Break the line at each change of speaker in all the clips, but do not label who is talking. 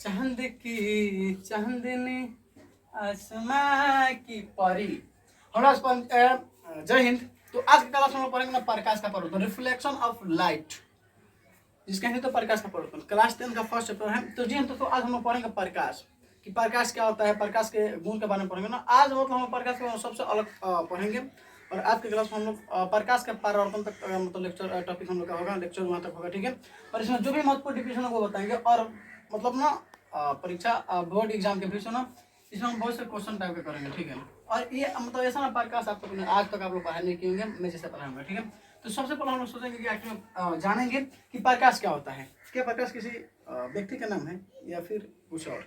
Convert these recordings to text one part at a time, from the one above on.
चांद की चांदनी आसमां की परी। जय हिंद। तो आज की क्लास में हम लोग पढ़ेंगे ना प्रकाश का परिवर्तन, रिफ्लेक्शन ऑफ लाइट, जिसका हिंदी तो प्रकाश का परिवर्तन। क्लास 10 का फर्स्ट चैप्टर है। तो जी तो आज हम लोग पढ़ेंगे प्रकाश कि प्रकाश क्या होता है, प्रकाश के गुण के बारे में पढ़ेंगे ना। आज मतलब हम प्रकाश के सबसे अलग पढ़ेंगे। और आज के क्लास में हम लोग प्रकाश के परिवर्तन तक मतलब लेक्चर टॉपिक हम लोग का होगा, लेक्चर वहाँ तक होगा, ठीक है। और इसमें जो भी महत्वपूर्ण डिफिनेशन है वो बताएंगे। और मतलब ना परीक्षा बोर्ड एग्जाम के बीच ना इसमें हम बहुत से क्वेश्चन टाइप के करेंगे, ठीक है। और ये मतलब ऐसा ना प्रकाश आप लोग आज तक आप लोग पढ़ाई नहीं किए मैं जैसे पढ़ाऊंगा, ठीक है। तो सबसे पहले हम लोग सोचेंगे कि आखिर जानेंगे कि प्रकाश क्या होता है। क्या प्रकाश किसी व्यक्ति का नाम है या फिर कुछ और?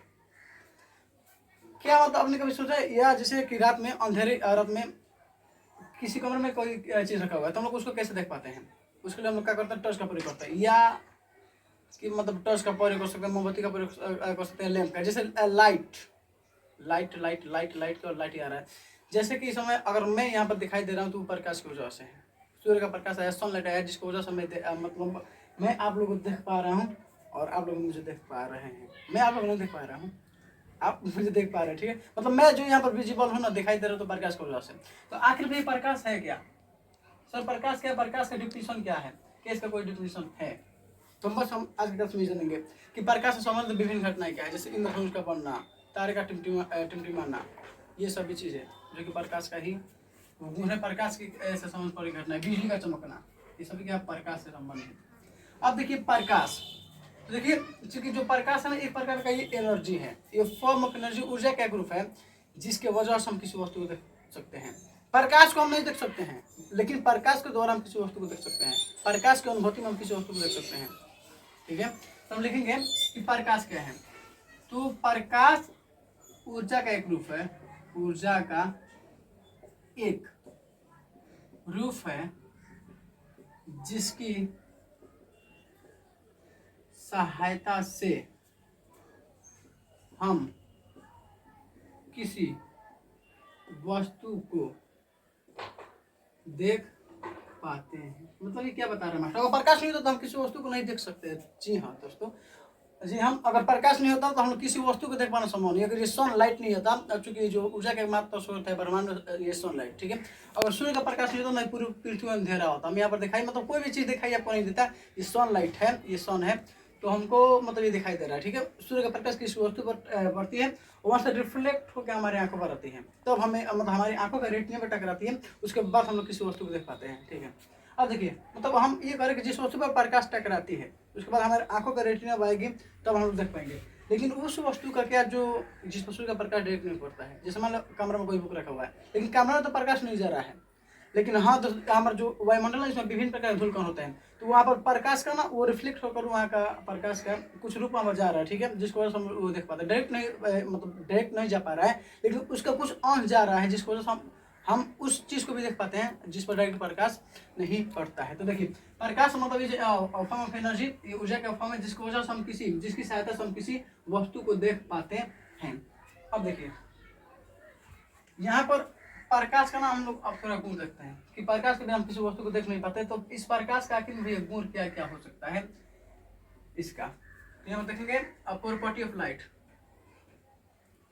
क्या मतलब आपने कभी सोचा या जैसे कि रात में अंधेरे रात में किसी कमरे में कोई चीज रखा हुआ है तो हम लोग उसको कैसे देख पाते हैं? उसके लिए हम लोग क्या करते हैं, टॉर्च का प्रयोग करते हैं, या कि मतलब टॉर्च का प्रयोग कर सकते हैं, मोमबत्ती का प्रयोग कर सकते हैं, लैंप का। जैसे light light light light light का लाइट ही आ रहा है। जैसे कि इस समय अगर मैं यहाँ पर दिखाई दे रहा हूँ तो प्रकाश की वजह से है, सूर्य का प्रकाश आया, सनलाइट आया, जिसकी वजह से मतलब मैं आप लोगों को देख पा रहा हूँ और आप लोग मुझे देख पा रहे हैं। मैं आप लोगों को देख पा रहा हूँ, आप मुझे देख पा रहे हैं, ठीक है। मतलब मैं जो यहाँ पर विजिबल हूँ ना, दिखाई दे रहा हूँ तो प्रकाश की वजह से। तो आखिर में प्रकाश है क्या सर? प्रकाश क्या, प्रकाश का डिफिनेशन क्या है? क्या इसका कोई डिफिनेशन है? तो बस हम आज की क्लास में जानेंगे कि प्रकाश से संबंधित विभिन्न घटनाएं क्या है, जैसे इंद्रधनुष का बनना, तारे का टिमटिमाना, ये सभी चीजें जो कि प्रकाश का ही गुण है। प्रकाश की ऐसे समझ पड़ी घटना, बिजली का चमकना, ये सभी क्या प्रकाश से संबंधित। अब देखिए प्रकाश, तो देखिए चूंकि जो प्रकाश है ना एक प्रकार का ये एनर्जी है, ये फॉर्म ऑफ एनर्जी, ऊर्जा का ग्रुप है, जिसके वजह से हम किसी वस्तु को देख सकते हैं। प्रकाश को हम नहीं देख सकते हैं, लेकिन प्रकाश के द्वारा हम किसी वस्तु को देख सकते हैं। प्रकाश की अनुभूति में हम किसी वस्तु को देख सकते हैं, ठीक है। तो हम लिखेंगे कि प्रकाश क्या है। तो प्रकाश ऊर्जा का एक रूप है, ऊर्जा का एक रूप है जिसकी सहायता से हम किसी वस्तु को देख पाते हैं। मतलब ये क्या बता रहे हैं मास्टर? अगर प्रकाश नहीं होता तो हम किसी वस्तु को नहीं देख सकते। जी हाँ दोस्तों, जी हम अगर प्रकाश नहीं होता तो हम किसी वस्तु को देख पाना संभव नहीं। अगर ये सनलाइट नहीं होता, चूंकि जो ऊर्जा का एकमात्र स्रोत है ब्रह्मांड ये सनलाइट, ठीक है। अगर सूर्य का प्रकाश नहीं होता नहीं पूरी पृथ्वी में अंधेरा होता। हम यहाँ पर दिखाई मतलब कोई भी चीज दिखाई आपको नहीं देता, ये सनलाइट है, ये सन है, तो हमको मतलब ये दिखाई दे रहा है, ठीक है। सूर्य का प्रकाश किसी वस्तु पर पड़ती है, वहां से रिफ्लेक्ट होकर हमारे आंखों पर आती है, तब हमें मतलब हमारी आंखों का रेटिना में टकराती है, उसके बाद हम लोग किसी वस्तु को देख पाते हैं, ठीक है। अब देखिए मतलब हम ये करें कि जिस वस्तु पर प्रकाश टकराती है उसके बाद हमारे आंखों का रेटिना आएगी, तब हम लोग देख पाएंगे। लेकिन उस वस्तु का क्या जो जिस वस्तु का प्रकाश डायरेक्ट नहीं पड़ता है, जैसे मान लो कमरे में कोई बुक रखा हुआ है लेकिन कमरे में तो प्रकाश नहीं जा रहा है, लेकिन हाँ तो हमारा जो वायुमंडल है इसमें विभिन्न प्रकार के धूल कण होते हैं, तो वहाँ पर प्रकाश का ना वो रिफ्लेक्ट होकर वहाँ का प्रकाश का कुछ रूप वहाँ जा रहा है, ठीक है, जिसकी वजह से हम वो देख पाते हैं। डायरेक्ट नहीं मतलब डायरेक्ट नहीं जा पा रहा है, लेकिन उसका कुछ अंश जा रहा है, जिसकी वजह से हम उस चीज को भी देख पाते हैं जिस पर डायरेक्ट प्रकाश नहीं पड़ता है। तो देखिए प्रकाश मतलब ये फॉर्म ऑफ एनर्जी, ये ऊर्जा का फॉर्म है जिसकी वजह से हम जिसकी सहायता से हम किसी वस्तु को देख पाते हैं। अब देखिए यहाँ पर प्रकाश का ना हम लोग अब थोड़ा गुण देखते हैं कि प्रकाश के बिना हम किसी वस्तु को देख नहीं पाते, तो इस प्रकाश का आखिर में गुण क्या क्या हो सकता है इसका, तो यहाँ देखेंगे प्रॉपर्टी ऑफ लाइट,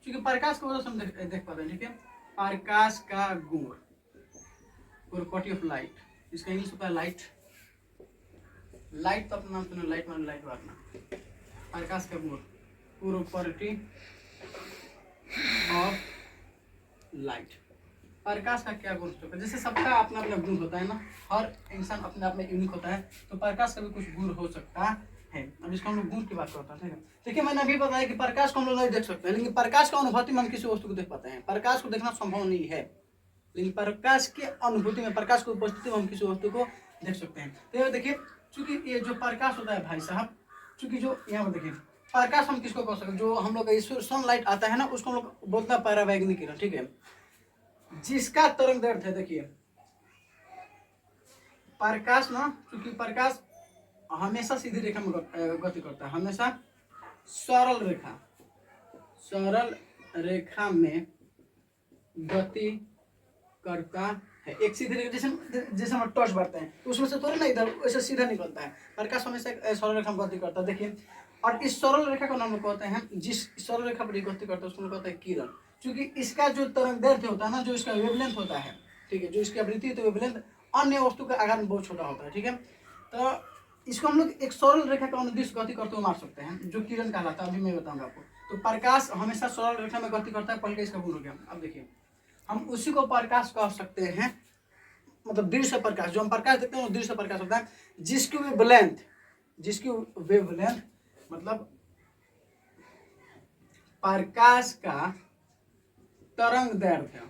क्योंकि प्रकाश की वजह से हम देख पाते हैं, ठीक है। प्रकाश का गुण, प्रॉपर्टी ऑफ लाइट, इसका इंग्लिश होता है लाइट। लाइट तो अपना नाम सुनो, लाइट मान लाइट मारना। प्रकाश का गुण, प्रॉपर्टी ऑफ लाइट। प्रकाश का क्या गुण होता है? जैसे सबका अपना अपना गुण होता है ना, हर इंसान अपने आप में यूनिक होता है, तो प्रकाश का भी कुछ गुण हो सकता है। अब इसको हम लोग गुण की बात करते हैं, ठीक है। देखिए मैंने अभी बताया कि प्रकाश को हम लोग नहीं देख सकते हैं, लेकिन प्रकाश का अनुभूति में हम किसी वस्तु को देख पाते हैं। प्रकाश को देखना संभव नहीं है, लेकिन प्रकाश की अनुभूति में, प्रकाश की उपस्थिति में हम किसी वस्तु को देख सकते हैं। तो देखिए चूंकि ये जो प्रकाश होता है भाई साहब, चूंकि जो यहाँ पर देखिए प्रकाश हम किसको कह सकते हैं, जो हम लोग सनलाइट आता है ना उसको हम लोग बोलते हैं परावैंगनिक किरण, ठीक है, जिसका तरंग दैर्ध्य है, देखिए प्रकाश ना, क्योंकि प्रकाश हमेशा सीधी रेखा में गति करता है, हमेशा सरल रेखा में गति करता है। एक सीधी रेखा जैसे हम टॉर्च बढ़ते हैं तो उसमें से थोड़ी ना इधर ऐसे सीधा निकलता है, प्रकाश हमेशा सरल रेखा में गति करता है। देखिए और इस सरल रेखा को हम लोग कहते हैं, जिस सरल रेखा पर गति करता है उसको कहते हैं किरण। क्योंकि इसका जो तरंगदैर्घ्य होता है ना, जो इसका वेवलेंथ होता है, ठीक है, जो इसकी आवृत्ति होती है वेवलेंथ अन्य वस्तु के आकार में बहुत छोटा होता है, ठीक है। तो इसको हम लोग एक सरल रेखा का अनुदिश गति करते हुए मार सकते हैं, जो किरण कहलाता है। अभी मैं बताऊंगा आपको। तो प्रकाश हमेशा सरल रेखा में गति करता है, पहले इसका गुण हो गया। अब देखिए, हम उसी को प्रकाश कह सकते हैं, मतलब दृश्य प्रकाश। जो हम प्रकाश देखते हैं वो दृश्य प्रकाश होता है, जिसकी वेवलेंथ मतलब प्रकाश का तरंग दैर्घ्य,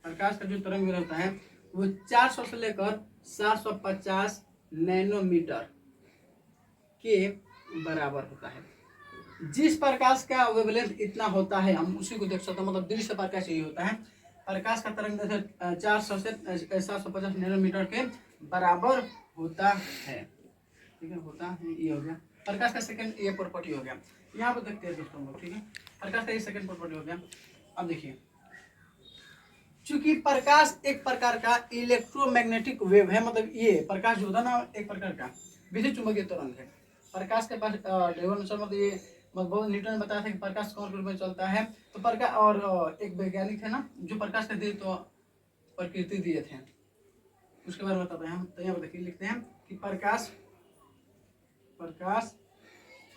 प्रकाश का जो तरंग दैर्घ्य होता है वो 400 से लेकर 750 नैनोमीटर के बराबर होता है। जिस प्रकाश का वेवलेंथ इतना होता है हम उसी को देख सकते हैं, मतलब दृश्य प्रकाश यही होता है। प्रकाश का तरंग दैर्घ्य 400 से 750 नैनोमीटर के बराबर होता है, ठीक है, होता है। ये हो गया प्रकाश का सेकंड ये प्रॉपर्टी हो गया। यहाँ पर देखते हैं दोस्तों लोग, ठीक है, प्रकाश का ये सेकंड प्रॉपर्टी हो गया। अब देखिए, चूंकि प्रकाश एक प्रकार का इलेक्ट्रोमैग्नेटिक वेव है, मतलब ये प्रकाश जो होता है ना एक प्रकार का विद्युत चुंबकीय तरंग है। प्रकाश के पास मतलब ये बहुत न्यूटन ने बताया था कि प्रकाश कौन रूप में चलता है। तो प्रकाश और एक वैज्ञानिक है ना जो प्रकाश के दिए तो प्रकृति दिए थे, उसके बारे में बताते हैं हम। तो यहाँ पर देखिए लिखते हैं कि प्रकाश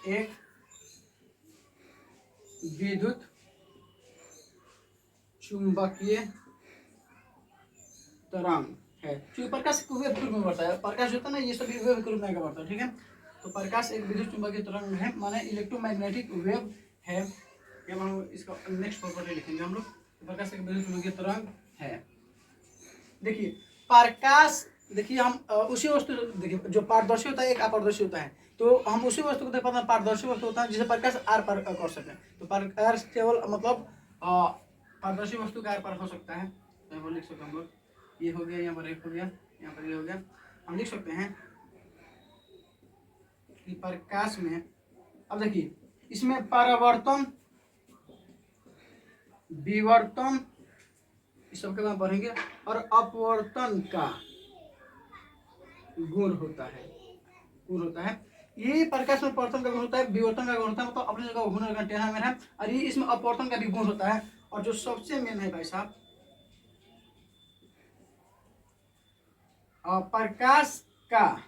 एक विद्युत चुंबकीय तरंग है। क्योंकि प्रकाश वेव के रूप में बढ़ता है, प्रकाश जो होता है ना ये सभी वेव के रूप में बढ़ता है, ठीक है। तो प्रकाश एक विद्युत चुंबकीय तरंग है, माने इलेक्ट्रोमैग्नेटिक वेव है। ये हम इसका नेक्स्ट प्रॉपर्टी लिखेंगे हम लोग। प्रकाश एक विद्युत चुंबकीय तरंग है। देखिए प्रकाश, देखिए हम उसी वस्तु, देखिए जो पारदर्शी होता है एक अपारदर्शी होता है, तो हम उसी वस्तु को देख पाते हैं पारदर्शी वस्तु होता है जिसे प्रकाश आर पार कर सके। तो प्रकाश केवल मतलब पारदर्शी वस्तु का आर पार हो सकता है। तो यहाँ पर लिख सकते हैं हम लोग, ये हो गया, यहाँ पर एक हो गया, यहाँ पर ये हो गया। हम लिख सकते हैं कि प्रकाश में, अब देखिए इसमें परावर्तन विवर्तन इस सब के बारे में पढ़ेंगे, और अपवर्तन का गुण होता है। ये प्रकाश में पवर्तन का गुण होता है, विवर्तन का गुण होता है, मतलब अपनी जगह हुनर का टेढ़ा मेढ़ा, और ये इसमें अपवर्तन का भी गुण होता है। और जो सबसे मेन है भाई साहब, प्रकाश का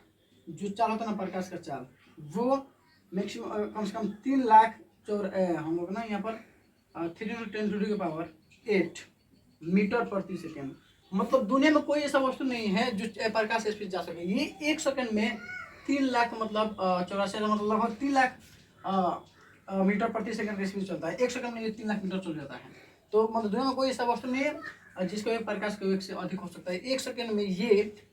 जो चाल होता है ना, प्रकाश का चाल वो मैक्सिमम कम से कम 3 लाख हम लोग ना यहाँ पर 3×10⁸ मीटर प्रति सेकेंड, मतलब दुनिया में कोई ऐसा वस्तु नहीं है जो प्रकाश स्पीड जा सके। ये 1 सेकंड में 3 लाख मतलब 84 मतलब लगभग 3 लाख मीटर प्रति सेकंड की स्पीड चलता है। 1 सेकंड में ये 3 लाख मीटर चल जाता है। तो मतलब दुनिया में कोई ऐसा वस्तु नहीं है जिसका वेग प्रकाश के वेग से अधिक हो सकता है। 1 सेकंड में ये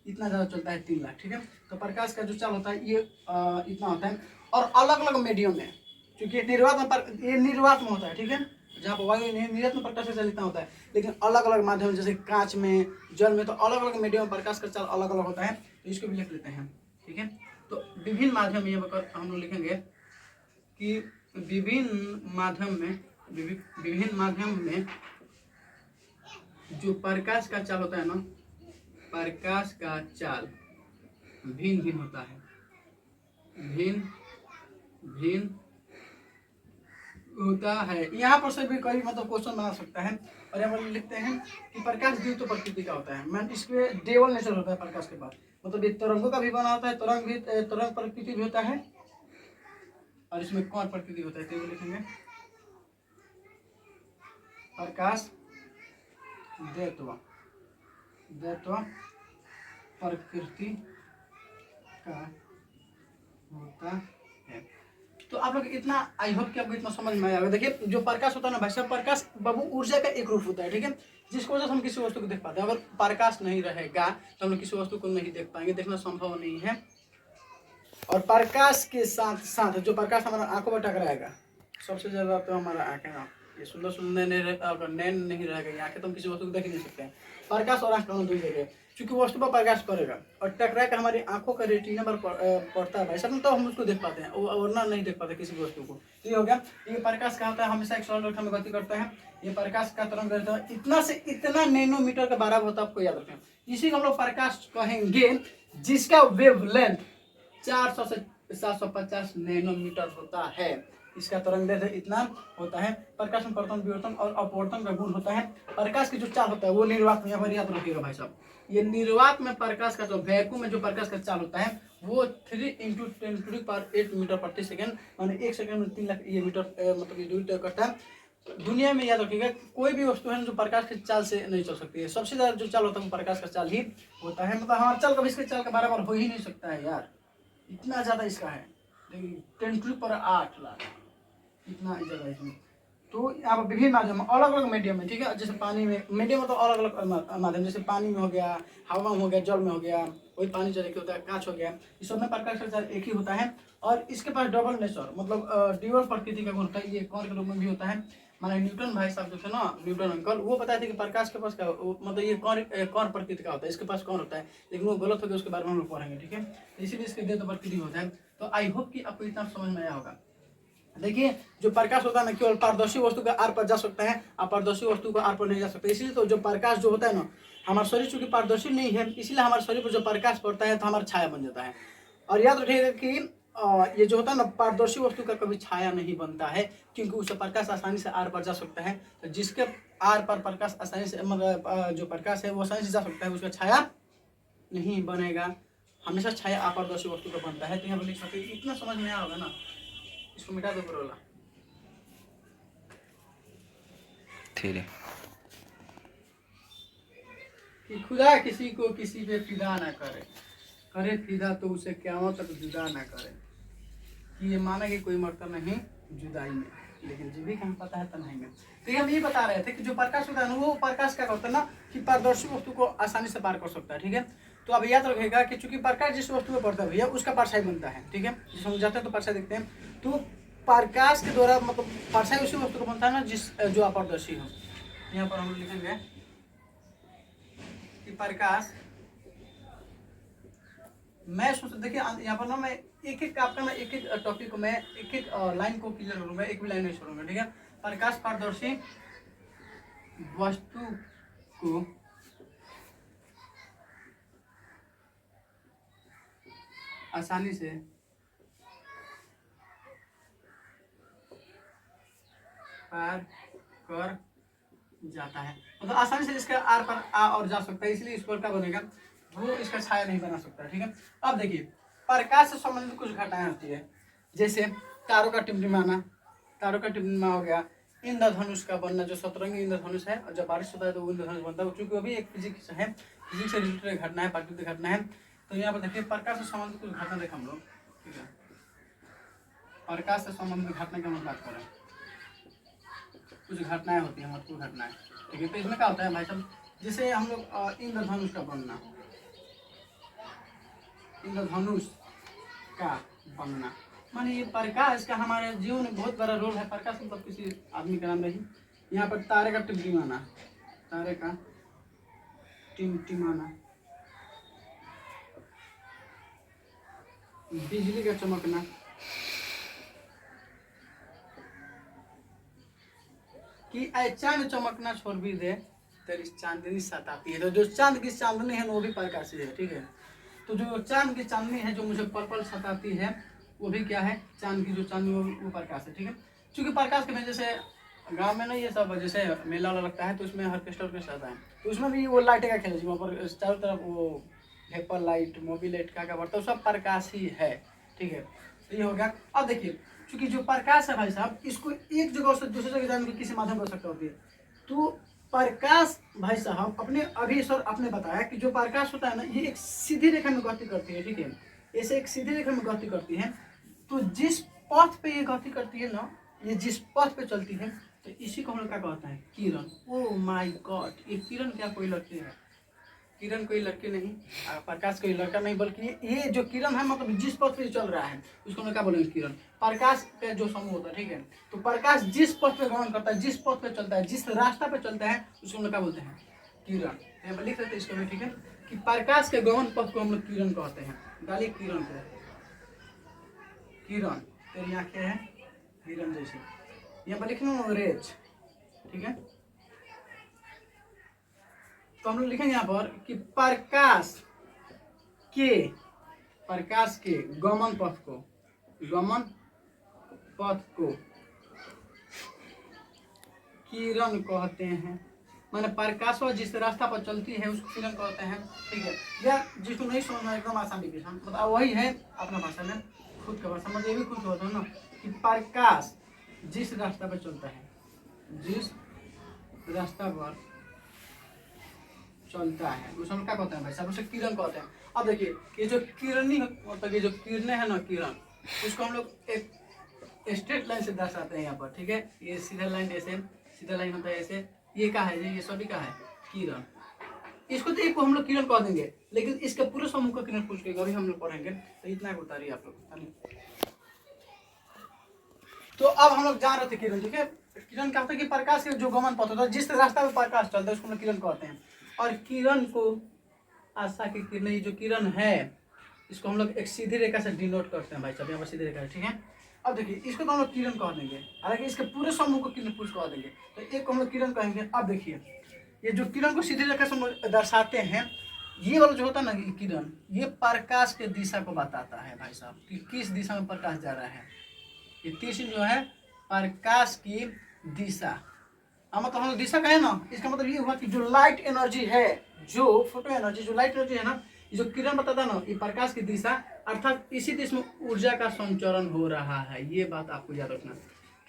इतना ज़्यादा चलता है, 3 लाख, ठीक है। तो प्रकाश का जो चाल होता है ये इतना होता है। और अलग अलग मीडियम में, क्योंकि ये निर्वात में होता है, ठीक है, जहाँ पर वायु निर्वात में प्रकाश का चाल इतना होता है, लेकिन अलग अलग माध्यम जैसे कांच में, जल में, तो अलग अलग मीडियम में प्रकाश का चाल अलग अलग होता है। तो इसको भी लिख लेते हैं, ठीक है। तो विभिन्न माध्यम में यहाँ पर हम लोग लिखेंगे कि विभिन्न माध्यम में जो प्रकाश का चाल होता है ना, प्रकाश का चाल भिन्न भिन्न होता है, भिन्न होता है। यहाँ पर से भी कई मतलब क्वेश्चन बना सकता है। और यहाँ पर लिखते हैं कि प्रकाश द्वितीय प्रकृति का होता है, मैंने इसके डेबल नेचर होता है प्रकाश के पास, मतलब ये तरंगों का भी बना होता है, तरंग प्रकृति भी होता है, और इसमें कौन प्रकृति होता है तो लिखेंगे प्रकाश द्वैत्व प्रकृति का होता है। तो आप लोग इतना, आई होप कि आपको इतना समझ में आएगा। देखिए जो प्रकाश होता है ना भाई साहब, प्रकाश बाबू ऊर्जा का एक रूप होता है, ठीक है, जिसकी वजह से हम किसी वस्तु को देख पाते हैं। अगर प्रकाश नहीं रहेगा तो हम लोग किसी वस्तु को नहीं देख पाएंगे, देखना संभव नहीं है। और प्रकाश के साथ साथ जो प्रकाश हमारा आंखों पर टकराएगा, सबसे ज्यादा तो हमारा आंखें ना, ये सुंदर सुंदर अगर नैन नहीं रहेगा आंखें तो हम किसी वस्तु को देख ही नहीं सकते हैं। प्रकाश और आंख दोनों दूर जगह, क्योंकि वस्तु पर प्रकाश करेगा और टकरा कर हमारी आंखों का रेटिना पर पड़ता है भाई साहब, तो हम उसको देख पाते हैं, वरना नहीं देख पाते किसी वस्तु को। ये हो गया। ये प्रकाश क्या होता है, हमेशा एक सरल रेखा में गति करता है। ये प्रकाश का तरंग रहता है इतना से इतना नैनोमीटर के बराबर होता है, आपको याद रखें। इसी को हम लोग प्रकाश कहेंगे, जिसका वेवलेंथ 400 से 750 नैनोमीटर होता है। इसका तरंगदैर्ध्य इतना होता है। प्रकाश में पवर्तन, विवर्तन और अपवर्तन का गुण होता है। प्रकाश की जो चाल होता है वो निर्वात में, यहाँ पर याद रखिएगा भाई साहब, ये निर्वात में प्रकाश का जो वैक्यूम में जो प्रकाश का चाल होता है वो 3 × 10⁸ मीटर प्रति सेकंड, माने 1 सेकंड में 3 लाख ये मीटर मतलब ये दूरी तय करता है। दुनिया में याद रखिएगा कोई भी वस्तु है जो प्रकाश की चाल से नहीं चल सकती है। सबसे ज्यादा जो चाल होता है वो प्रकाश का चाल ही होता है। मतलब हमारा चाल कभी इसके चाल का बराबर हो ही नहीं सकता है यार, इतना ज्यादा इसका है। देखिए 10⁸ लाख इतना ज्यादा इसमें। तो यहाँ पर विभिन्न माध्यम अलग अलग मीडियम में, ठीक है, जैसे पानी में मीडियम तो अलग अलग माध्यम, जैसे पानी में हो गया, हवा में हो गया, जल में हो गया, वही पानी जैसे होता है, कांच हो गया, इस सब में प्रकाश का चाल एक ही होता है। और इसके पास डबल नेचर मतलब ड्यूअल प्रकृति का गुण होता है। ये कौन के रूप में भी होता है। माने न्यूटन भाई साहब जो थे ना, न्यूटन अंकल, वो बताए थे कि प्रकाश के पास क्या मतलब ये कौन प्रकृति का होता है, इसके पास कौन होता है, लेकिन वो गलत हो गया, उसके बारे में हम लोग पढ़ेंगे, ठीक है। इसीलिए इसके द्वैत प्रकृति होता है। तो आई होप कि आपको इतना समझ में आया होगा। देखिए जो प्रकाश होता है ना, केवल पारदर्शी वस्तु का आर पर जा सकता है, अपारदर्शी वस्तु का आर पर नहीं जा सकता। इसलिए तो जो प्रकाश जो होता है ना, हमारा शरीर चूंकि पारदर्शी नहीं है, इसलिए हमारे शरीर पर जो प्रकाश पड़ता है तो हमारा छाया बन जाता है। और याद रखिएगा कि ये जो होता है ना, पारदर्शी वस्तु का कभी छाया नहीं बनता है, क्योंकि उससे प्रकाश आसानी से आर पर जा सकता है। तो जिसके आर पर प्रकाश आसानी से मतलब जो प्रकाश है वो आसानी से जा सकता है, उसका छाया नहीं बनेगा। हमेशा छाया अपारदर्शी वस्तु का बनता है। तो यहाँ पर लिख सकते, इतना समझ में आया होगा ना। इसको मिटा दो करोला।
ठीक है
कि खुदा किसी को किसी पे फिदा ना करे, करे फिदा तो उसे क़यामत तक जुदा ना करे। कि ये माना कि कोई मरता नहीं जुदाई में, लेकिन जो भी हमें पता है तन्हाई में। तो हम ये बता रहे थे कि जो प्रकाश होता है ना, वो प्रकाश क्या करता है ना कि पारदर्शी वस्तु को आसानी से पार कर सकता है, ठीक है। तो अब याद रखिएगा कि चूंकि प्रकाश जिस वस्तु में पड़ता है भैया उसका परछाई बनता है, ठीक है। जिस हम जाते हैं तो परछाई देखते हैं, तो प्रकाश के द्वारा मतलब परछाई उसी वस्तु को बनता है ना जिस जो अपारदर्शी हो। यहाँ पर हम लिखेंगे कि प्रकाश, मैं सोच देखिए यहाँ पर ना मैं एक एक आपका ना एक एक टॉपिक को मैं एक एक लाइन को क्लियर करूंगा, एक भी लाइन नहीं छोड़ूंगा, ठीक है। प्रकाश पारदर्शी वस्तु को आसानी से पार कर जाता है, मतलब आसानी से इसके आर पर आ और जा सकता है, इसलिए इस पर क्या बनेगा, वो इसका छाया नहीं बना सकता, ठीक है। अब देखिए प्रकाश से संबंधित कुछ घटनाएं होती है, जैसे तारों का टिमटिमाना, तारों का टिमटिमा हो गया, इंद्रधनुष का बनना, जो सतरंगी इंद्रधनुष है, और जब बारिश होता है तो वो इंद्रधनुष बनता है, क्योंकि वो भी एक फिजिक्स है, फिजिक्स से रिलेटेड घटना है, प्राकृतिक घटना है। तो यहाँ पर देखिए प्रकाश से संबंधित कुछ घटना देखा हम लोग, ठीक है। प्रकाश से संबंधित घटना की हम बात करें, कुछ घटनाएं होती हैं, महत्वपूर्ण घटनाएं, ठीक है। तो इसमें क्या होता है भाई साहब, जैसे हम लोग इंद्रधनुष का बनना, इंद्रधनुष का बनना माने ये प्रकाश का हमारे जीवन में बहुत बड़ा रोल है। प्रकाश मतलब किसी आदमी का नाम नहीं। यहाँ पर तारे का टिमटिमाना, तारे का टिमटिमाना, बिजली का चमकना, कि चांद चमकना छोड़ भी दे तेरी चांदनी सताती है। तो जो चांद की चांदनी है वो भी प्रकाश ही है, ठीक है। तो जो चांद की चांदनी है जो मुझे पल पल सताती है वो भी क्या है, चांद की जो चांदनी वो प्रकाश है, ठीक है। क्योंकि प्रकाश के वजह से गांव में ना ये सब जैसे मेला वाला लगता है तो उसमें ऑर्केस्ट्रा आता है, तो उसमें भी वो लाइटें का खेल है, वहाँ पर चारों तरफ वो वेपर लाइट, मोबिल लाइट क्या बढ़ता है, सब प्रकाश ही है, ठीक है। तो ये हो गया। अब देखिए क्योंकि जो प्रकाश है भाई साहब, इसको एक जगह से दूसरी जगह जाने की किसी माध्यम पर सकता होती है। तो प्रकाश भाई साहब अपने अभी सर आपने बताया कि जो प्रकाश होता है ना, ये एक सीधी रेखा में गति करती है, ठीक है। ऐसे एक सीधी रेखा में गति करती है। तो जिस पथ पे ये गति करती है ना, ये जिस पथ पे चलती है, तो इसी को हम लोग क्या कहते हैं, किरण। ओह माय गॉड, ये किरण क्या कोई लड़की है? किरण कोई लड़की नहीं, प्रकाश कोई लड़का नहीं, बल्कि ये जो किरण है मतलब जिस पथ पे चल रहा है उसको हम क्या बोलेंगे, किरण। प्रकाश का जो समूह होता है, ठीक है। तो प्रकाश जिस पथ पे गमन करता है, जिस पथ पे चलता है, जिस रास्ता पे चलता है उसको हम लोग क्या बोलते हैं, किरण। यहाँ पर लिख लेते हैं इसको भी, ठीक है, कि प्रकाश के गमन पथ को हम लोग किरण कहते हैं। डालिए किरण को, किरण तेरी आंखें हैं किरण जैसे, यहाँ पर लिखना रेज, ठीक है। तो हम लोग लिखेंगे यहाँ पर कि प्रकाश के गमन पथ को गमन पथ को किरण कहते हैं। मैंने प्रकाश जिस रास्ता पर चलती है उसको किरण कहते हैं। ठीक है, या जिसको नहीं समझना एकदम आसान डिफिनेशन मतलब वही है अपना भाषा में, खुद का भाषा मतलब ये भी खुद होता है ना कि प्रकाश जिस रास्ता पर चलता है, जिस रास्ता पर चलता है उसे हम क्या कहते हैं भाई साहब, उसे किरण कहते हैं। अब देखिए ये जो किरणी मतलब ये जो किरणें है ना किरण, उसको हम लोग एक स्ट्रेट लाइन से दर्शाते हैं यहाँ पर। ठीक है, ये सीधा लाइन ऐसे, सीधा लाइन होता है ऐसे, ये क्या है, ये सभी का है किरण। इसको तो एक को हम लोग किरण कह देंगे, लेकिन इसके पूरे समूह का किरण पूछ के अभी हम लोग पढ़ेंगे, तो इतना बता रही है आप लोग। तो अब हम लोग जान रहे थे किरण। ठीक है, किरण क्या होता है कि प्रकाश के जो गमन पथ होता है, जिस रास्ता में प्रकाश चलता है उसको हम लोग किरण कहते हैं। और किरण को आशा की किरण, ये जो किरण है इसको हम लोग एक सीधी रेखा से डिनोट करते हैं भाई साहब, यहाँ पर सीधी रेखा है। ठीक है, अब देखिए इसको तो हम लोग किरण कह देंगे, हालांकि इसके पूरे समूह को किरण पुंज कह देंगे, तो एक को हम लोग किरण कहेंगे। अब देखिए ये जो किरण को सीधी रेखा से हम लोग दर्शाते हैं, ये वाला जो होता है ना ये किरण, ये प्रकाश के दिशा को बताता है भाई साहब कि किस दिशा में प्रकाश जा रहा है। ये तीसरी जो है प्रकाश की दिशा, मतलब हम लोग दिशा कहें ना, इसका मतलब ये हुआ कि जो लाइट एनर्जी है, जो फोटो एनर्जी, जो लाइट एनर्जी है ना, ये जो किरण बताता ना ये प्रकाश की दिशा, अर्थात इसी दिशा में ऊर्जा का संचरण हो रहा है। ये बात आपको याद रखना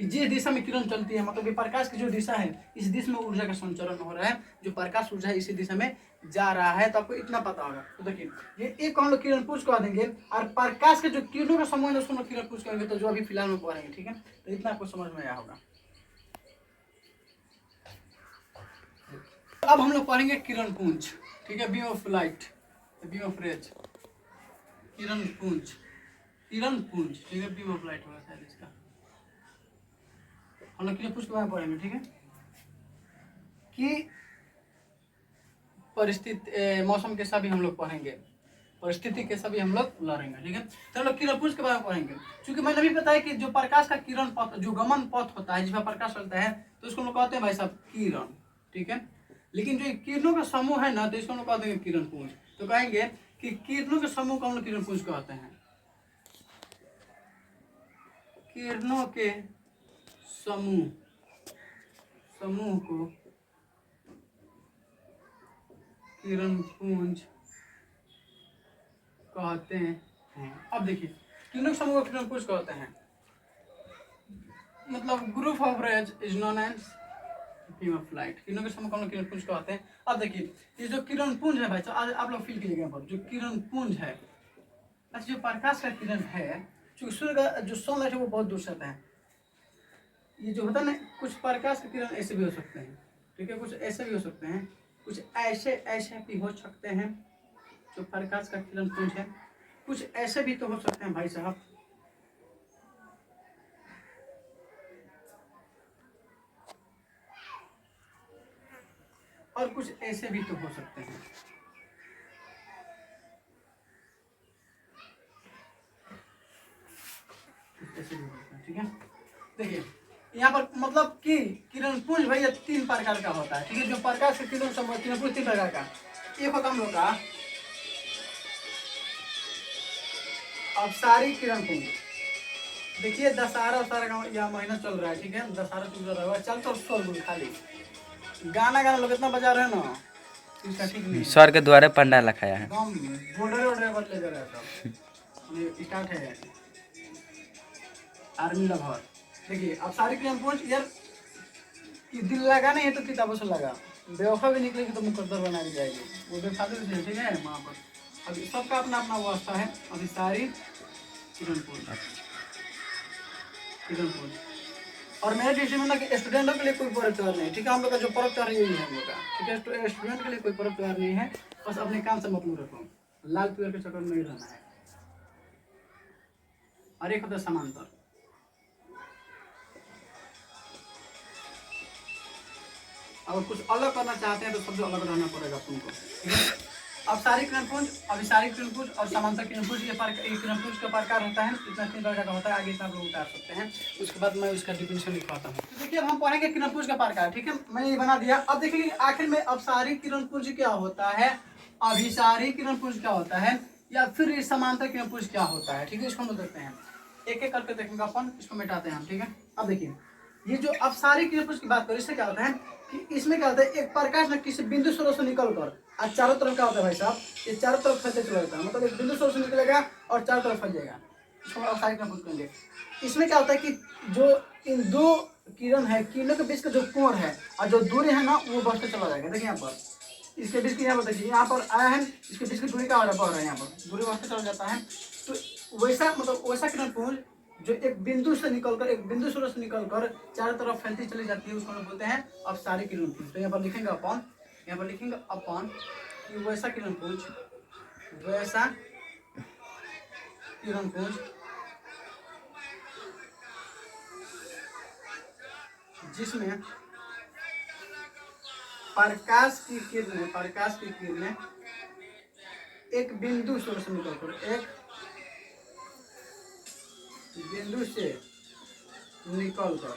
कि जिस दिशा में किरण चलती है मतलब ये प्रकाश की जो दिशा है, इस दिशा में ऊर्जा का संचरण हो रहा है, जो प्रकाश ऊर्जा है इसी दिशा में जा रहा है। तो आपको इतना पता होगा। तो देखिए ये एक हम लोग किरण पुंज कह देंगे, और प्रकाश के जो किरणों का समूह है उसको हम किरण पुंज करेंगे, तो जो अभी फिलहाल में पढ़ेंगे। ठीक है, तो इतना आपको समझ में आया होगा। अब हम लोग पढ़ेंगे किरण पुंज। ठीक है, beam of light, beam of rays, किरण पुंज, किरण पुंज। ठीक है, बीम ऑफ लाइट होगा शायद इसका, हम लोग किरण पुंज के बारे में पढ़ेंगे। ठीक है, कि परिस्थिति मौसम के सभी हम लोग पढ़ेंगे, परिस्थिति के सभी हम लोग लड़ेंगे। ठीक है, तो हम लोग किरण पुंज के बारे में पढ़ेंगे। क्योंकि मैंने भी बताया कि जो प्रकाश का किरण पथ, जो गमन पथ होता है जिसमें प्रकाश चलता है, तो उसको हम लोग कहते हैं भाई साहब किरण। ठीक है, लेकिन जो किरणों का समूह है ना, तो इसको हम लोग कहते हैं किरण पुंज। तो कहेंगे कि किरणों के समूह को हम लोग किरण पुंज कहते हैं। किरणों के समूह, समूह को किरण पुंज कहते हैं। अब देखिए किरणों के समूह को किरण पुंज कहते हैं, मतलब group of rays is known as beam of light. किरणों के समूह को हम लोग किरण पुंज कहते हैं। अब देखिए ये जो किरण पुंज है भाई साहब, आप लोग फील कीजिएगा पर जो किरण पुंज है, जो प्रकाश का किरण है, चूंकि सूर्य का जो सनलाइट है वो बहुत दूर से आता है, ये जो होता है ना, कुछ प्रकाश के किरण ऐसे भी हो सकते हैं। ठीक है, कुछ ऐसे भी हो सकते हैं, कुछ ऐसे भी हो सकते हैं जो प्रकाश का किरण पुंज है, कुछ ऐसे भी तो हो सकते हैं भाई साहब, और कुछ ऐसे भी तो हो सकते हैं। ऐसे भी हो सकते हैं। ठीक है, देखिए यहाँ पर मतलब कि किरण पुंज भैया 3 प्रकार का होता है। ठीक है, जो प्रकाश के किरण समूह किरण पुंज 3 प्रकार का, एक होता हम लोग का अपसारी किरण पुंज। देखिए दशहरा का यह महीना चल रहा है। ठीक है, दशहरा चल रहा है, चल तो शोर खाली गाना लोग इतना बजा रहे हैं ना, इसका ठीक नहीं।
सर के द्वारा पंडाल रखाया है,
एकदम बॉर्डर वॉर्डर बदले जा रहा है सब। स्टार्ट है आर्मी लवर। देखिए अब सारी किरण पुंज यार, कि दिल लगा नहीं है तो किताबों से लगा, बेवफा भी निकलेगी तो मुकद्दर बना दी जाएगी, वो बेफालतू से। ठीक है, वहाँ पर अभी सबका अपना अपना व्यवस्था है। अभी सारी किरण पुंज, किरण पुंज। और मेरे डिस्ट्रिक्ट में ना कि स्टूडेंटों के लिए कोई पर्व त्योहार नहीं। ठीक है, हम लोग का जो पर्व त्योहार यही है हम लोग का। ठीक है, स्टूडेंट के लिए कोई पर्व त्योहार नहीं है, बस अपने काम से मतलब रखो, लाल पीला के चक्कर में नहीं रहना है। और एक होता है समांतर, अगर कुछ अलग करना चाहते हैं तो सबसे अलग रहना पड़ेगा तुमको। ठीक है, अब सारी किरण पुंज, अभी सारी किरण पुंज और समांतर किरण पुंज, ये किरण पुंज का प्रकार होता है, इतना 3 प्रकार का होता है। आगे से आप लोग उतार सकते हैं, उसके बाद मैं उसका डिफिनेशन लिखवाता हूँ। तो देखिए अब हम पढ़ेंगे किरण पुंज का प्रकार। ठीक है, मैंने ये बना दिया। अब देखिए आखिर में अब सारी किरण पुंज क्या होता है, अभिसारी किरण पुंज क्या होता है, या फिर समांतर किरण पुंज क्या होता है। ठीक है, इसको हम लोग देखते हैं। एक एक करके देखेंगे अपन, इसको मिटाते हैं हम, ठीक है। अब देखिए ये जो अपसारी किरणपुंज की बात करें, इससे क्या होता है कि इसमें क्या होता है, एक प्रकाश ना किसी बिंदु स्रोत से निकल कर आज चारों तरफ क्या होता है भाई साहब, ये चारों तरफ फैलते चला जाता है, मतलब एक बिंदु स्रोत से निकलेगा और चारों तरफ फैल जाएगा, इसको अपसारी किरणपुंज कहेंगे। इसमें क्या होता है कि जो इन दो किरण है, किरणों के बीच का जो कोण है और जो दूरी है ना, वो बढ़ते चला जाएगा। देखिए यहाँ पर इसके बीच की, यहाँ पर देखिए यहाँ पर आया है, इसके बीच की दूरी का बढ़ रहा है, यहाँ पर दूरी बढ़ते चला जाता है। तो वैसा मतलब वैसा किरणपुंज जो एक बिंदु से निकलकर, एक बिंदु स्रोत से निकलकर चारों तरफ फैलती चली जाती है, उसको हम बोलते हैं अपसारी किरणपुंज। तो यहाँ पर लिखेंगे अपन, यहाँ पर लिखेंगे अपन कि वैसा किरणपुंज, वैसा किरणपुंज जिसमें प्रकाश की किरणें एक बिंदु स्रोत से निकलकर, एक बिंदु से निकलकर,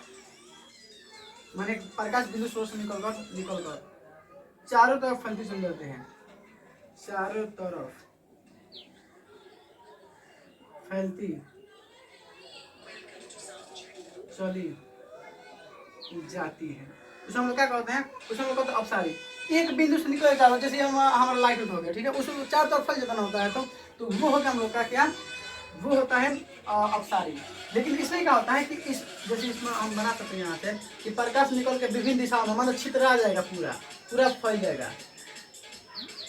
माने प्रकाश बिंदु स्रोत से निकलकर चारों तरफ फैलती चले जाते हैं, चारों तरफ फैलती चली जाती है, उसे हम लोग क्या कहते हैं, उसे हम लोग कहते हैं अपसारी। एक बिंदु से निकल जाता है, जैसे हमारा लाइट हो गया, ठीक है, उसमें चारों तरफ फैल जाना होता है, तो वो होता है हम लोग का क्या, वो होता है अपसारी। लेकिन इसमें क्या होता है कि इस जैसे इसमें हम बना सकते हैं यहाँ से कि प्रकाश निकल के विभिन्न दिशाओं में, मतलब छितरा जाएगा, पूरा फैल जाएगा,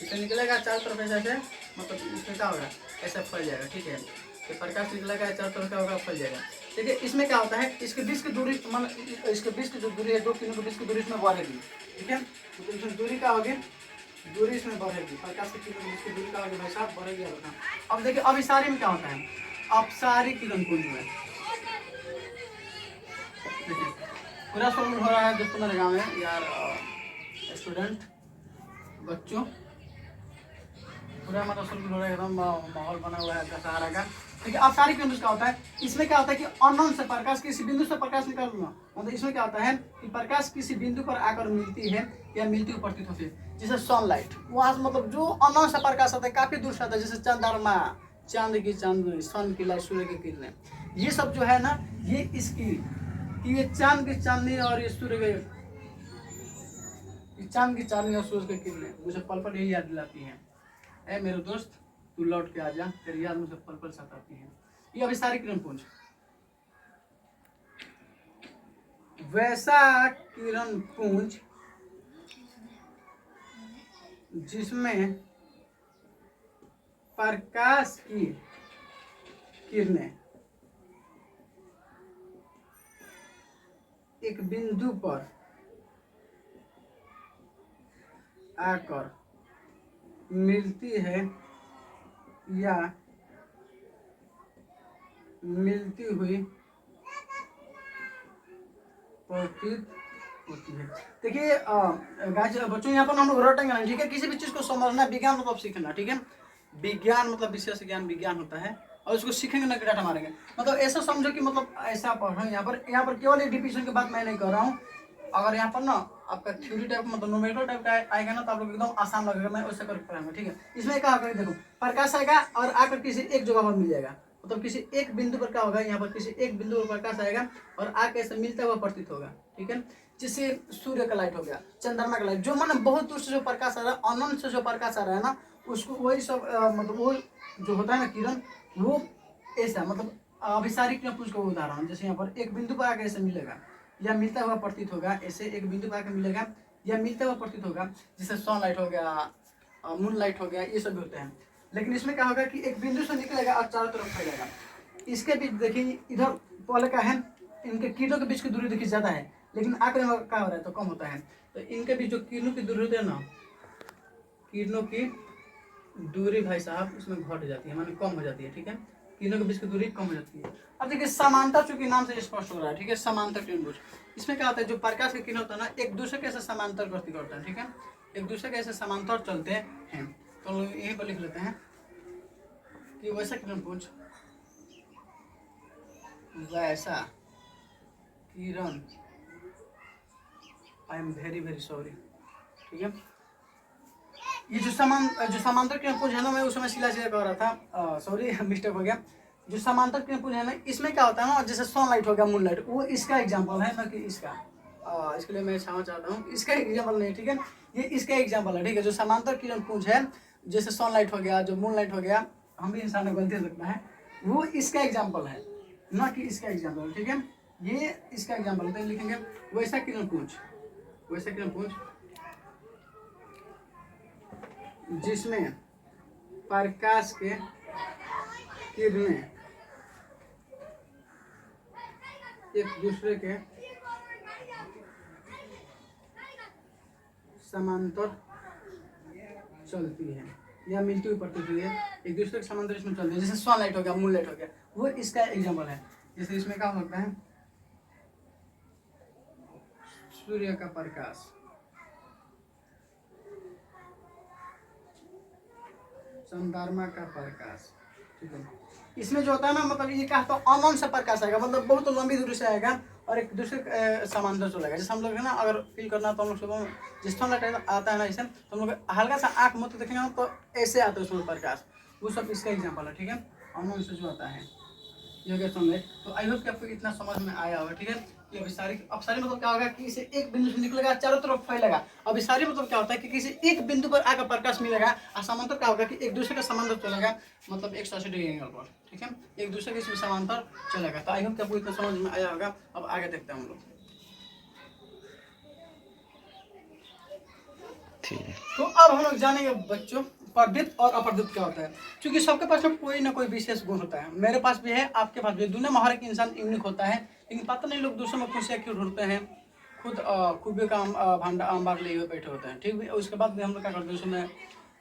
इसे निकलेगा चारों तरफ ऐसे, मतलब इसमें क्या होगा, ऐसा फैल जाएगा, ठीक है। तो प्रकाश निकलेगा चारों तरफ क्या होगा, फैल जाएगा। देखिए इसमें क्या होता है, इसके बीच की दूरी, मतलब इसके बीच की जो दूरी है, दो किरणों के बीच की दूरी इसमें बढ़ेगी, ठीक है। तो इसमें दूरी क्या होगी, दूरी इसमें बढ़ेगी, प्रकाश के किरणों के बीच की दूरी क्या होगी भाई साहब, बढ़ेगी। अब देखिए अभिसारी में क्या होता है, अपसारी किरणपुंज में देखिए पूरा शोर हो रहा है दोस्तों मेरे गाँव में यार, स्टूडेंट बच्चों, पूरा मतलब शोर हो रहा है, एकदम माहौल बना हुआ है दशहरा का। देखिए अपसारी किरणपुंज क्या होता है, इसमें क्या होता है कि अननोन से प्रकाश, किसी बिंदु से प्रकाश निकलना, मतलब इसमें क्या होता है कि प्रकाश किसी बिंदु पर आकर मिलती है या मिलती हुई प्रतीत होती है, जैसे सनलाइट, वहाँ से मतलब जो अननोन से प्रकाश आता है, काफी दूर से आता है, जैसे चंद्रमा, चांद की चांदनी, सन की लाइट, सूर्य की किरणें, ये सब जो है ना, ये इसकी, ये चांद की चांदनी और ये सूर्य के, चांद की चांदनी और सूर्य की किरणें मुझे पल पल यही याद दिलाती हैं, ऐ मेरे दोस्त तू लौट के आ जा, तेरी याद मुझे पल पल सताती है। ये अभिसारी किरणपुंज, वैसा किरणपुंज जिसमें प्रकाश की किरणें एक बिंदु पर आकर मिलती है या मिलती हुई प्रतीत होती है। देखिए बच्चों यहाँ पर हम लोग रटेंगे ना, ठीक है, किसी भी चीज को समझना, विज्ञान मतलब सीखना, ठीक है, विज्ञान मतलब विशेष ज्ञान, विज्ञान होता है, और उसको सीखेंगे ना, डाटा मारेंगे, मतलब ऐसा समझो कि मतलब ऐसा पढ़ो। यहाँ पर केवल डिफिनेशन की बात मैं नहीं कर रहा हूँ, अगर यहाँ पर ना आपका थ्योरी टाइप मतलब न्यूमेरिकल टाइप का आएगा ना, तो आप लोग एकदम आसान लगेगा, मैं वैसे करके पढ़ाऊंगा, ठीक है। इसमें क्या होगा, देखो प्रकाश आएगा और आकर किसी एक जगह पर मिल जाएगा, मतलब किसी एक बिंदु पर क्या होगा, यहाँ पर किसी एक बिंदु पर प्रकाश आएगा और आके ऐसे मिलता हुआ प्रतीत होगा, ठीक है। जैसे सूर्य का लाइट हो गया, चंद्रमा का लाइट, जो मतलब बहुत दूर से जो प्रकाश आ रहा है, अनंत से जो प्रकाश आ रहा है ना, उसको वही सब मतलब वो जो होता है ना किरण, वो ऐसा मतलब अभिसारी किरणपुंज का उदाहरण, जैसे यहाँ पर एक बिंदु पर आके ऐसे मिलेगा या मिलता हुआ प्रतीत होगा, ऐसे एक बिंदु पर आके मिलेगा या मिलता हुआ प्रतीत होगा, जैसे सनलाइट हो गया, मून लाइट हो गया, ये सब होते हैं। लेकिन इसमें क्या होगा कि एक बिंदु से निकलेगा और चारों तरफ फैलेगा। इसके बीच देखिए इधर पहले का है, इनके किरणों के बीच की दूरी देखिए ज्यादा है, लेकिन आंकड़े में क्या हो रहा है तो कम होता है। तो इनके बीच जो किरणों की दूरी होती है ना, किरणों की दूरी भाई साहब इसमें घट जाती है, माने कम हो जाती है, ठीक है, किरणों के बीच की दूरी कम हो जाती है। अब देखिए समांतर, चूंकि नाम से स्पष्ट हो रहा है, ठीक है, समांतर किरणपुंज, इसमें क्या होता है, जो प्रकाश के किरण होता है ना, एक दूसरे के ऐसे समांतर गति करता है, ठीक है, एक दूसरे के ऐसे समांतर चलते हैं। तो यहीं पर लिख लेते हैं कि वैसा किरणपुंज, वैसा किरण, आई एम वेरी सॉरी, ठीक है, ये जो समांतर किरणपुंज है ना, मैं उस समय सिला कह रहा था, सॉरी मिस्टेक हो गया, जो समांतर किरण पुंज है ना, इसमें क्या होता है ना, जैसे सनलाइट हो गया, मूनलाइट, वो इसका एग्जाम्पल है ना कि इसका इसके लिए मैं क्षमा चाहता हूँ, इसका एग्जाम्पल नहीं, ठीक है, ये इसका एग्जाम्पल है, ठीक है। जो समांतर किरण पुंज है, जैसे सनलाइट हो गया, जो मूनलाइट हो गया, हम भी इंसान को गलती लगता है, वो इसका एग्जाम्पल है, ना कि इसका एग्जाम्पल, ठीक है। ये इसका एग्जाम्पल है, तो लिखेंगे वैसा किरण पुंज, वैसा किरण पुंज जिसमें प्रकाश के किरणें एक दूसरे के समांतर चलती है या मिलती हुई प्रतीत हुई है, एक दूसरे के समांतर इसमें चलती है, जैसे सनलाइट हो गया, मूनलाइट हो गया, वो इसका एग्जाम्पल है। जैसे इसमें क्या हो सकता है, सूर्य का प्रकाश, चंद्रमा का प्रकाश, ठीक है। इसमें जो होता है ना, मतलब ये क्या होता है, अमन से प्रकाश आएगा, मतलब बहुत लंबी दूरी से आएगा और एक दूसरे समांतर चलेगा। जैसे हम लोग है ना, अगर फील करना तो हम लोग सुबह जिस तरह आता है ना, इसे तो हम लोग हल्का सा आँख मुझे देखेंगे ना, तो ऐसे आता है उसमें प्रकाश, वो सब इसका एग्जाम्पल है, ठीक है। अमन से जो आता है ये क्या समझ। तो आई होप कि आपको इतना समझ में आया होगा, ठीक है। कि अभिसारी मतलब क्या होगा कि इसे एक बिंदु से निकलेगा, चारों तरफ फैलेगा। अभिसारी मतलब क्या होता है कि किसी एक बिंदु पर आकर प्रकाश मिलेगा, और समांतर क्या होगा कि एक दूसरे का समांतर चलेगा, मतलब 180 डिग्री एंगल पर, ठीक है, एक दूसरे के इसमें समांतर चलेगा। तो आई होप कि आपको इतना समझ में आया होगा। अब आगे देखते हैं हम लोग। तो अब हम लोग जानेंगे बच्चों, प्रदीप्त और अप्रदीप्त क्या होता है। क्योंकि सबके पास में कोई ना कोई विशेष गुण होता है, मेरे पास भी है, आपके पास भी। दुनिया में हर एक इंसान यूनिक होता है, लेकिन पता नहीं लोग दूसरों में खुशियाँ क्यों ढूंढते हैं, खुद खूबियों का भंडार अंबार लिए हुए बैठे होते हैं, ठीक है। उसके बाद भी हम लोग क्या करते हैं,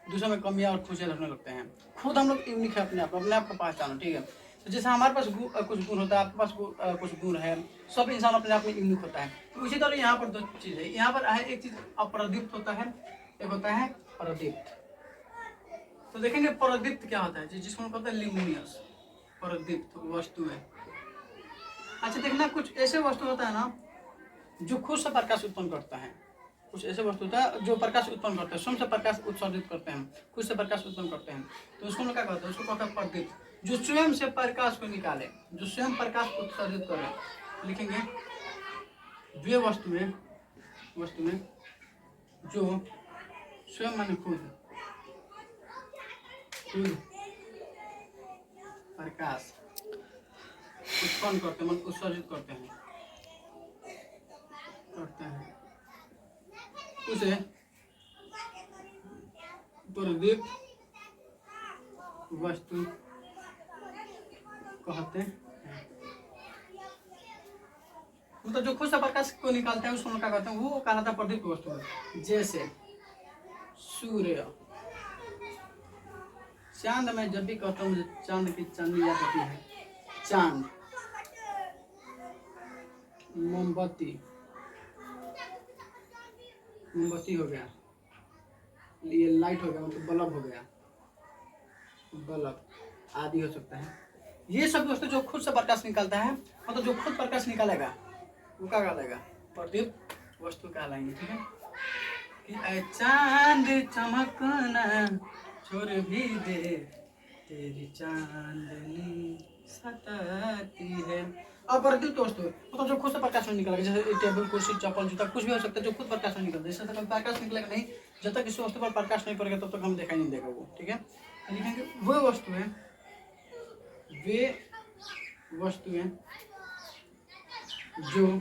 दूसरों में कमियाँ और खुशियाँ ढूंढने लगते हैं। खुद हम लोग यूनिक है, अपने आप को पहचानो, ठीक है। तो जैसे हमारे पास कुछ गुण होता है, आपके पास कुछ गुण है, सब इंसान अपने आप में यूनिक होता है। तो उसी तरह यहाँ पर दो चीज़ है, यहाँ पर है एक चीज़ अप्रदीप्त होता है, एक होता है प्रदीप्त। तो देखेंगे प्रदीप्त क्या होता है, जिसको हम कहते हैं ल्यूमिनियस, प्रदीप्त वस्तु है। अच्छा देखना, कुछ ऐसे वस्तु होता है ना जो खुद से प्रकाश उत्पन्न करता है, कुछ ऐसे वस्तु होता है जो प्रकाश उत्पन्न करते हैं, स्वयं से प्रकाश उत्सर्जित करते हैं, खुद से प्रकाश उत्पन्न करते हैं, तो उसको हम क्या कहते हैं, उसको कहते हैं प्रदीप्त। जो स्वयं से प्रकाश को निकाले, जो स्वयं प्रकाश उत्सर्जित करे, लिखेंगे वे वस्तुएं जो स्वयं माने खुद प्रकाश उत्पन्न करते हैं, मतलब उत्सर्जित करते हैं उसे प्रदीप्त वस्तु कहते हैं। मतलब जो खुद से प्रकाश को निकालते हैं उसको क्या कहते हैं, वो कहलाता है प्रदीप्त वस्तु। जैसे सूर्य, चांद, मैं जब भी कहता हूँ चांद की चांदनी याद आती है, चांद, मोमबत्ती हो गया, ये लाइट हो गया, मतलब बल्ब हो गया, बल्ब आदि हो सकता है। ये सब दोस्तों जो खुद से प्रकाश निकालता है, मतलब जो खुद प्रकाश निकालेगा वो क्या कहलाएगा, प्रदीप्त वस्तु कहलाएंगे, ठीक है। कि चांद चमकना छोड़ भी दे, तेरी चांदनी सताती है। अप्रदीप्त वस्तु मतलब जो खुद से प्रकाश में निकलेगा, जैसे टेबल, कुर्सी, चप्पल, जूता, कुछ भी हो सकता है जो खुद प्रकाश में निकलता है। जैसे तक प्रकाश निकलेगा नहीं, जब तक इस वस्तु पर प्रकाश नहीं पड़ेगा तब तक हम दिखाई नहीं देगा वो, ठीक है। लिखेंगे वो वस्तुएं जो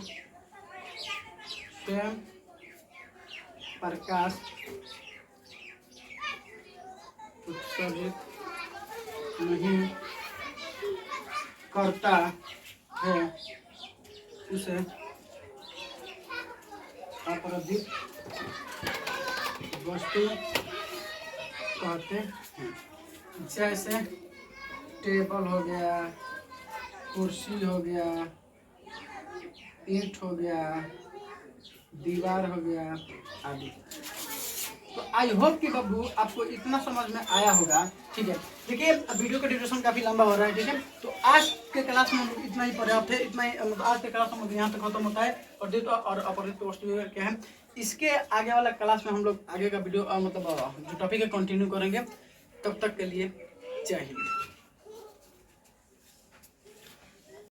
स्वयं प्रकाश उत्सर्जित नहीं करता है, उसे अप्रदीप्त वस्तु कहते हैं। जैसे टेबल हो गया, कुर्सी हो गया, ईंट हो गया, दीवार हो गया आदि। तो आई होप कि बब्बू आपको इतना समझ में आया होगा, ठीक है। देखिए वीडियो का ड्यूरेशन काफ़ी लंबा हो रहा है, ठीक है। तो आज के क्लास में इतना ही पर्याप्त है, इतना ही, मतलब आज के क्लास में यहाँ तक खत्म होता है। प्रदीप्त और अप्रदीप्त वस्तु क्या है, इसके आगे वाला क्लास में हम लोग आगे का वीडियो मतलब जो टॉपिक है कंटिन्यू करेंगे। तब तक के लिए जय हिंद।